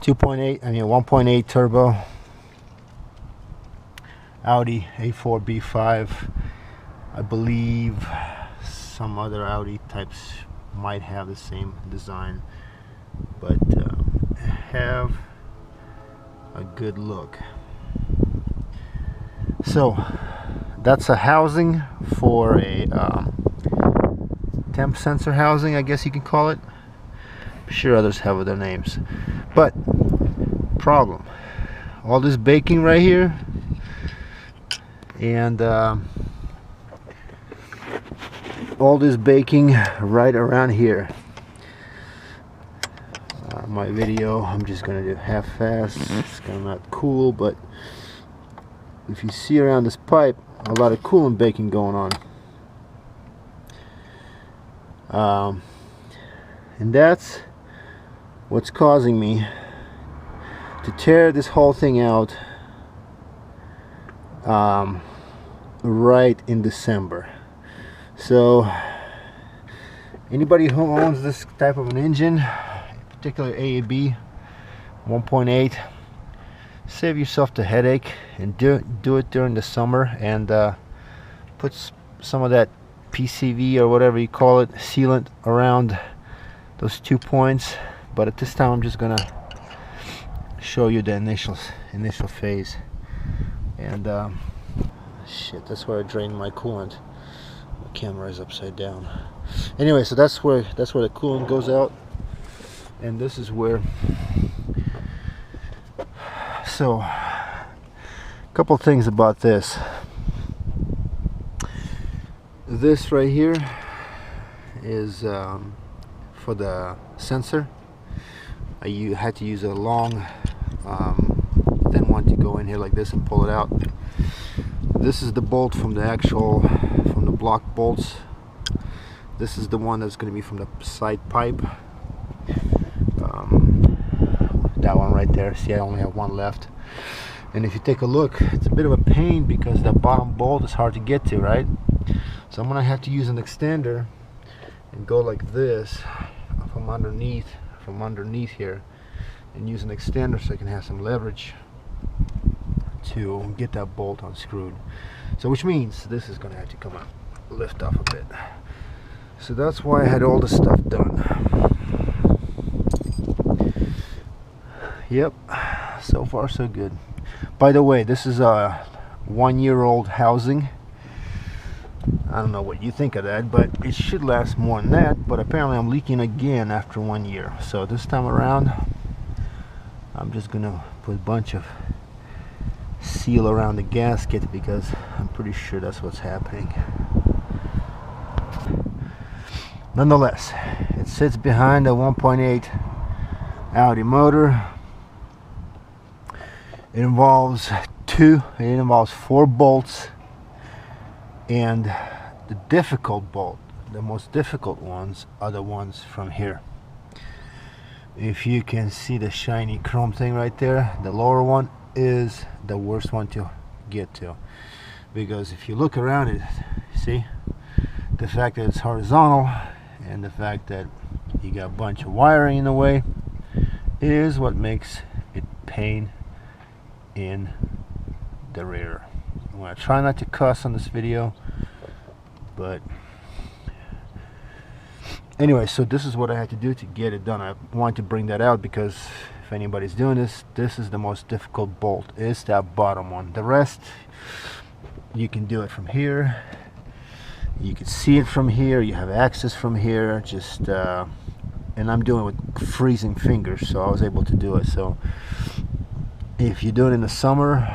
2.8, I mean 1.8 turbo Audi A4 B5. I believe some other Audi types might have the same design, but have a good look. So that's a housing for a temp sensor housing, I guess you can call it. I'm sure others have other names, but problem, all this baking right here, and all this baking right around here. My video, I'm just gonna do half-fast. It's kind of not cool, but if you see around this pipe, a lot of coolant baking going on, and that's what's causing me to tear this whole thing out right in December. So anybody who owns this type of an engine, particularly AAB 1.8, save yourself the headache and do it during the summer, and put some of that PCV or whatever you call it, sealant around those 2 points. But at this time I'm just gonna show you the initial phase. And shit, that's where I drained my coolant. My camera is upside down. Anyway, so that's where the coolant goes out, and this is where. So a couple things about this. This right here is for the sensor. I had to use a long thin one to go in here like this and pull it out. This is the bolt from the block bolts. This is the one that's going to be from the side pipe. That one right there. See, I only have one left. And if you take a look, it's a bit of a pain because the bottom bolt is hard to get to, right? So I'm going to have to use an extender and go like this from underneath here, and use an extender so I can have some leverage to get that bolt unscrewed. So which means this is going to have to come out, lift off a bit. So that's why I had all this stuff done. Yep, so far so good. By the way, this is a 1-year-old housing. I don't know what you think of that, but it should last more than that. But apparently I'm leaking again after 1 year. So this time around, I'm just gonna put a bunch of seal around the gasket because I'm pretty sure that's what's happening. Nonetheless, it sits behind a 1.8 Audi motor. It involves 4 bolts, and the difficult bolt, the most difficult ones, are the ones from here. If you can see the shiny chrome thing right there, the lower one is the worst one to get to, because if you look around it, see the fact that it's horizontal and the fact that you got a bunch of wiring in the way is what makes it pain in the rear. I'm going to try not to cuss on this video, but anyway, so this is what I had to do to get it done. I wanted to bring that out because if anybody's doing this, this is the most difficult bolt, is that bottom one. The rest, you can do it from here, you can see it from here, you have access from here, just and I'm doing it with freezing fingers, so I was able to do it. So if you do it in the summer,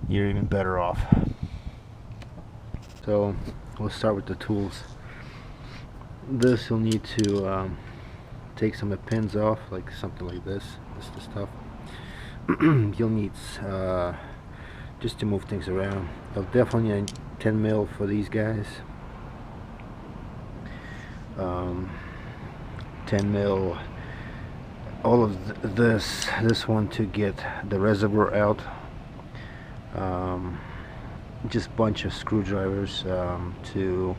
you're even better off. So we'll start with the tools. This you'll need to take some of the pins off, like something like this. This is the stuff. You'll need just to move things around. You'll definitely need 10 mil for these guys. 10 mil. All of this one to get the reservoir out. Just a bunch of screwdrivers to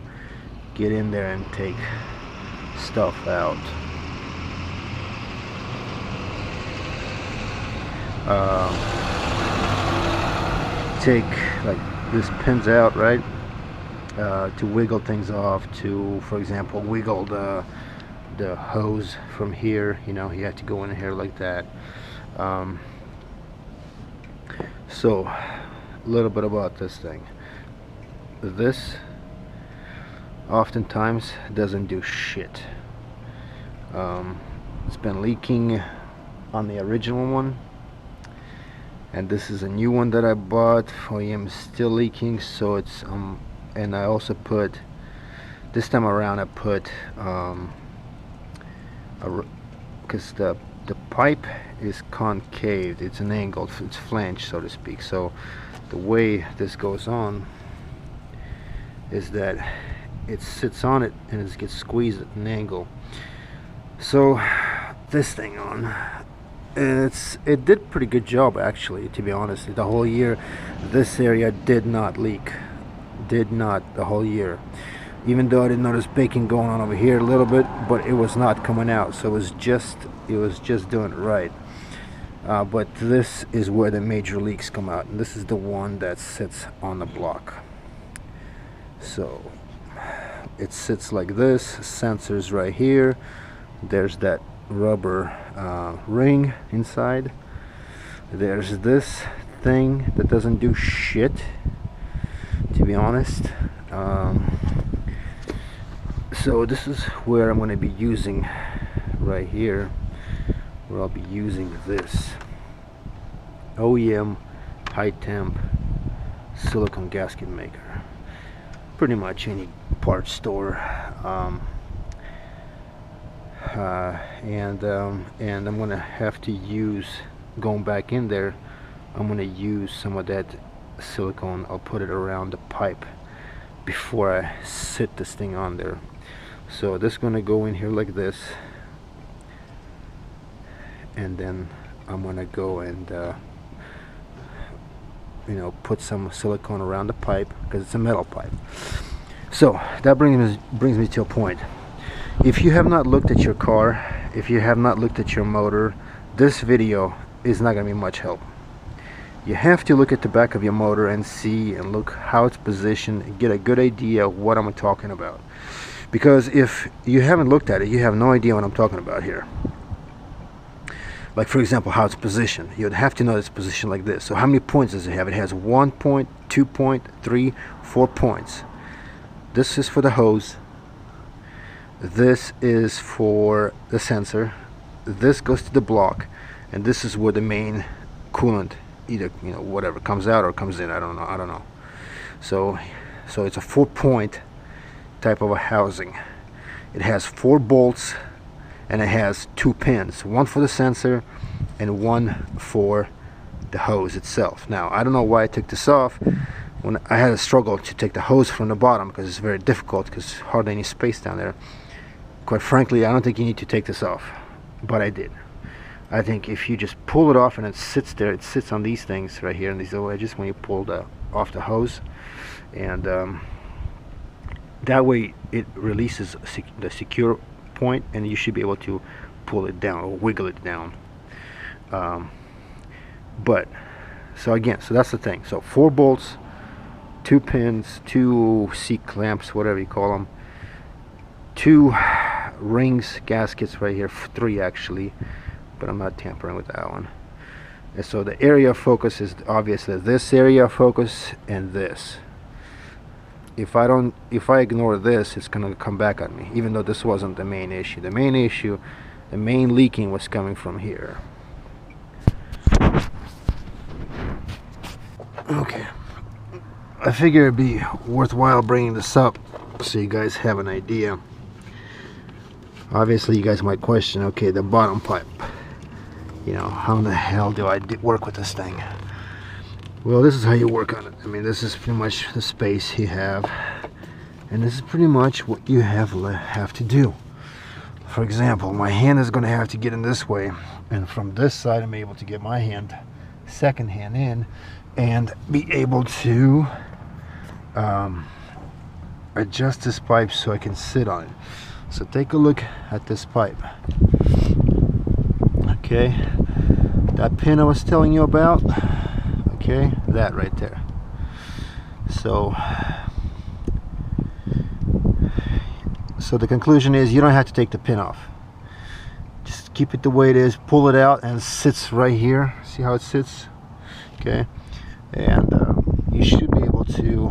get in there and take stuff out. take like this pins out, right, to wiggle things off, to, for example, wiggle the hose from here. You know, you have to go in here like that. So a little bit about this thing. This oftentimes doesn't do shit. It's been leaking on the original one, and this is a new one that I bought. OEM is still leaking, so it's and I also put, this time around I put because the pipe is concave, it's an angle, it's flanged, so to speak. So the way this goes on is that it sits on it and it gets squeezed at an angle. So this thing on, it did pretty good job actually, to be honest. The whole year this area did not leak, the whole year, even though I did notice baking going on over here a little bit, but it was not coming out, so it was just doing it right. But this is where the major leaks come out, and this is the one that sits on the block. So it sits like this, sensors right here, there's that rubber ring inside, there's this thing that doesn't do shit, to be honest. So this is where I'm going to be using, right here, where I'll be using this OEM high temp silicone gasket maker. Pretty much any parts store. And I'm gonna have to use, going back in there, I'm gonna use some of that silicone. I'll put it around the pipe before I sit this thing on there. So this is gonna go in here like this, and then I'm gonna go and you know, put some silicone around the pipe because it's a metal pipe. So that brings me to a point. If you have not looked at your car, if you have not looked at your motor, this video is not going to be much help. You have to look at the back of your motor and see and look how it's positioned and get a good idea of what I'm talking about. Because if you haven't looked at it, you have no idea what I'm talking about here. Like, for example, how it's positioned. You'd have to know it's positioned like this. So how many points does it have? It has 1 point, 2 point, 3, 4 points. This is for the hose. This is for the sensor. This goes to the block, and this is where the main coolant, either, you know, whatever comes out or comes in. I don't know. So it's a 4-point type of a housing. It has 4 bolts, and it has 2 pins, one for the sensor and one for the hose itself. Now I don't know why I took this off. When I had a struggle to take the hose from the bottom, because it's very difficult, because hardly any space down there. Quite frankly, I don't think you need to take this off, but I did. I think if you just pull it off and it sits there, it sits on these things right here, and these little edges when you pull off the hose, and that way it releases the secure point, and you should be able to pull it down or wiggle it down. But so again, so that's the thing. So 4 bolts, 2 pins, 2 seat clamps, whatever you call them, 2 rings, gaskets right here, 3 actually, but I'm not tampering with that one. And so the area of focus is obviously this area of focus and this. If I ignore this, it's gonna come back at me, even though this wasn't the main issue. The main leaking was coming from here. Okay, I figure it'd be worthwhile bringing this up so you guys have an idea. Obviously you guys might question, okay, the bottom pipe, you know, how in the hell do I work with this thing? Well, this is how you work on it. I mean, this is pretty much the space you have, and this is pretty much what you have to do. For example, my hand is going to have to get in this way, and from this side I'm able to get my hand, second hand in, and be able to adjust this pipe so I can sit on it. So take a look at this pipe. Okay, that pin I was telling you about, okay, that right there. So the conclusion is you don't have to take the pin off. Just keep it the way it is, pull it out, and it sits right here. See how it sits? Okay, and you should be able to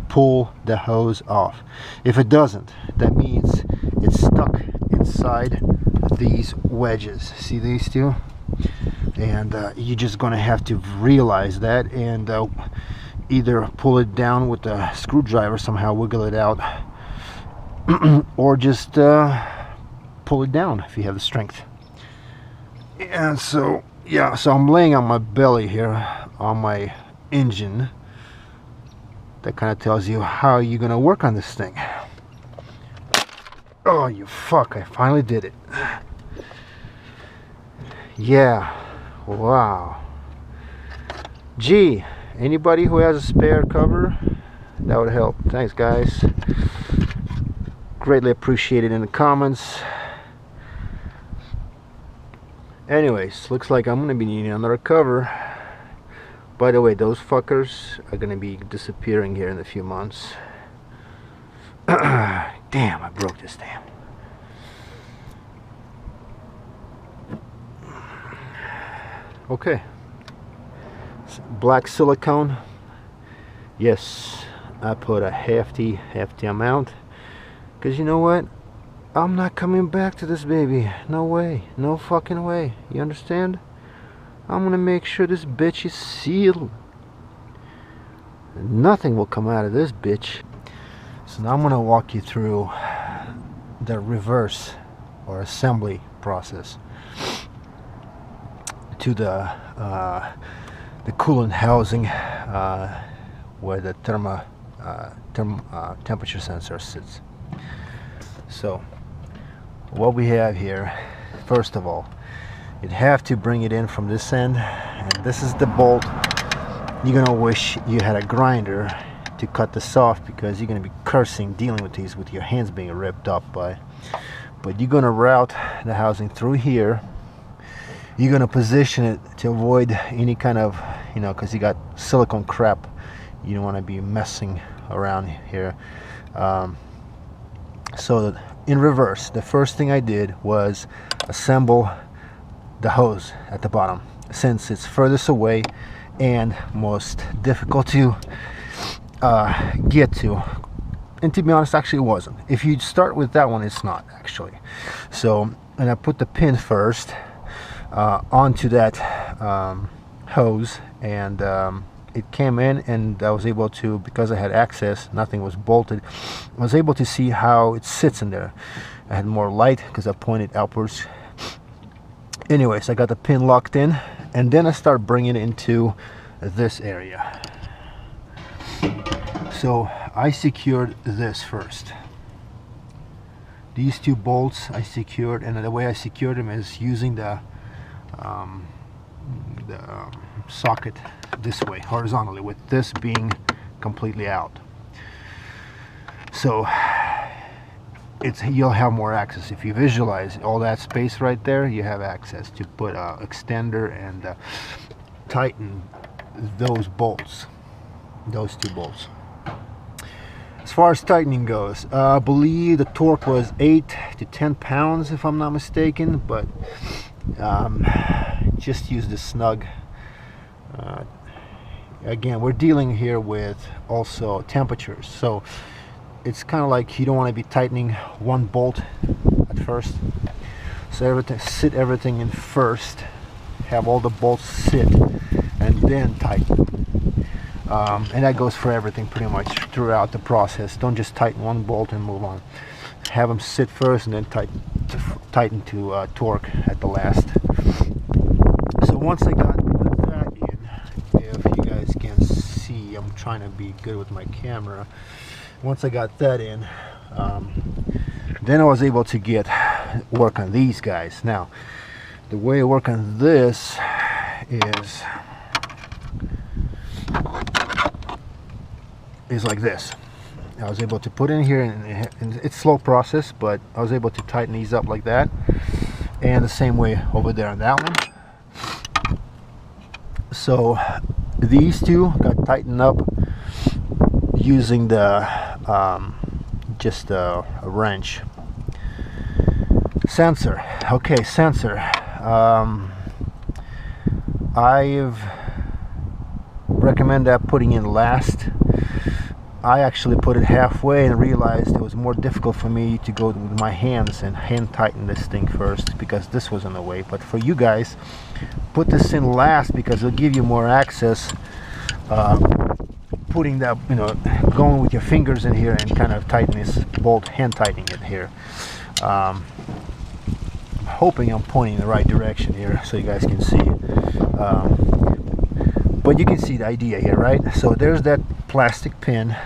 pull the hose off. If it doesn't, that means it's stuck inside these wedges. See these two? And you're just gonna have to realize that and either pull it down with a screwdriver, somehow wiggle it out, or just pull it down if you have the strength. And so yeah, so I'm laying on my belly here on my engine. That kind of tells you how you're gonna work on this thing. Oh, you fuck, I finally did it. Yeah, wow. Gee, anybody who has a spare cover, that would help. Thanks, guys. Greatly appreciated in the comments. Anyways, looks like I'm gonna be needing another cover. By the way, those fuckers are gonna be disappearing here in a few months. Damn, I broke this damn. Okay. Black silicone. Yes, I put a hefty amount. Because you know what? I'm not coming back to this baby. No way. No fucking way. You understand? I'm gonna make sure this bitch is sealed. Nothing will come out of this bitch. So now I'm gonna walk you through the reverse or assembly process to the coolant housing where the temperature sensor sits. So what we have here, first of all, you'd have to bring it in from this end, and this is the bolt. You're gonna wish you had a grinder to cut this off, because you're gonna be cursing dealing with these with your hands being ripped up by. But you're gonna route the housing through here. You're gonna position it to avoid any kind of, you know, because you got silicone crap, you don't want to be messing around here. So in reverse, the first thing I did was assemble the hose at the bottom, since it's furthest away and most difficult to get to. And to be honest, actually it wasn't. If you start with that one, it's not actually. So, and I put the pin first onto that hose, and it came in, and I was able to, because I had access, nothing was bolted, I was able to see how it sits in there. I had more light because I pointed outwards. Anyways, I got the pin locked in, and then I start bringing it into this area. So I secured this first. These two bolts I secured, and the way I secured them is using the socket this way, horizontally, with this being completely out. So you'll have more access. If you visualize all that space right there, you have access to put an extender and tighten those bolts, those two bolts. As far as tightening goes, I believe the torque was 8 to 10 pounds if I'm not mistaken, but just use the snug. Again, we're dealing here with also temperatures, so it's kind of like you don't want to be tightening one bolt at first. So sit everything in first, have all the bolts sit, and then tighten. And that goes for everything pretty much throughout the process. Don't just tighten one bolt and move on. Have them sit first and then tighten to torque at the last. So once I got that in, if you guys can see, I'm trying to be good with my camera. Once I got that in, then I was able to work on these guys. Now, the way I work on this is like this. I was able to put in here, and it's a slow process, but I was able to tighten these up like that, and the same way over there on that one. So these two got tightened up using the just a wrench. Sensor. Okay, sensor. I've recommend that putting in last. I actually put it halfway and realized it was more difficult for me to go with my hands and hand tighten this thing first because this was in the way. But for you guys, put this in last because it'll give you more access. Putting that, you know, going with your fingers in here and kind of tighten this bolt, hand tightening it here. Hoping I'm pointing in the right direction here so you guys can see. But you can see the idea here, right? So there's that plastic pin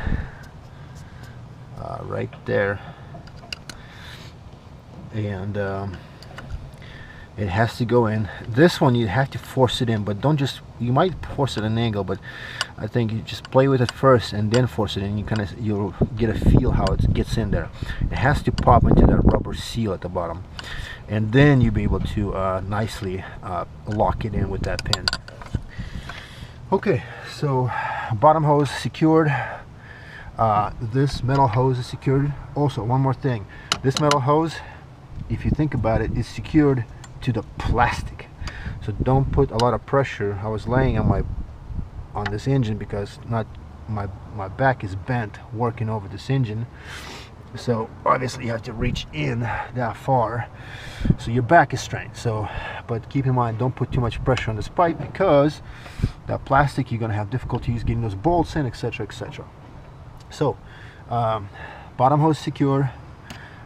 right there, and it has to go in. This one you have to force it in, but don't just, you might force it at an angle, but I think you just play with it first and then force it in. You'll get a feel how it gets in there. It has to pop into that rubber seal at the bottom, and then you'll be able to nicely lock it in with that pin. Okay, so bottom hose secured. This metal hose is secured. Also, one more thing, this metal hose, if you think about it, is secured to the plastic, so don't put a lot of pressure. I was laying on this engine because my back is bent working over this engine, so obviously you have to reach in that far, so your back is strained. So, but keep in mind, don't put too much pressure on this pipe because that plastic, you're gonna have difficulties getting those bolts in, etc., etc. So bottom hose secure,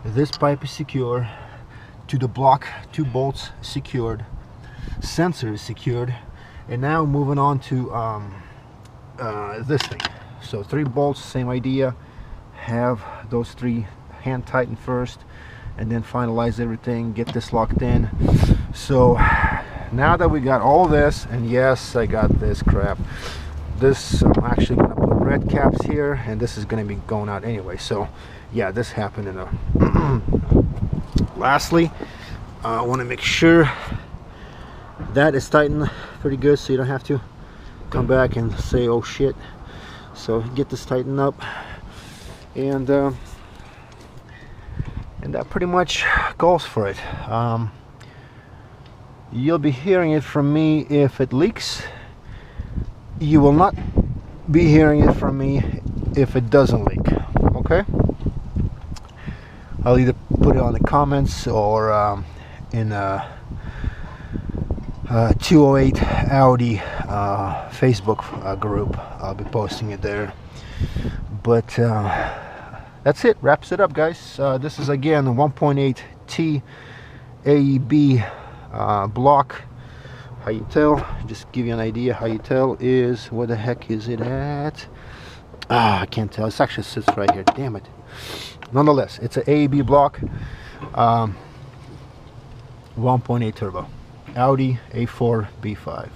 this pipe is secure to the block, 2 bolts secured, sensor is secured, and now moving on to this thing. So 3 bolts, same idea. Have those 3 hand tightened first, and then finalize everything, get this locked in. So now that we got all this, and yes, I got this crap, this, I'm actually gonna put red caps here, and this is gonna be going out anyway. So yeah, this happened in a lastly, I want to make sure that is tightened pretty good, so you don't have to come back and say oh shit. So get this tightened up, and that pretty much goes for it. You'll be hearing it from me if it leaks. You will not be hearing it from me if it doesn't leak. Okay, I'll either put it on the comments or in a 208 Audi Facebook group. I'll be posting it there. But that's it, wraps it up, guys. This is again a 1.8T AEB block. How you tell, just give you an idea, how you tell is, where the heck is it at? I can't tell, it actually sits right here, damn it. Nonetheless, it's an AEB block, 1.8 turbo, Audi A4 B5.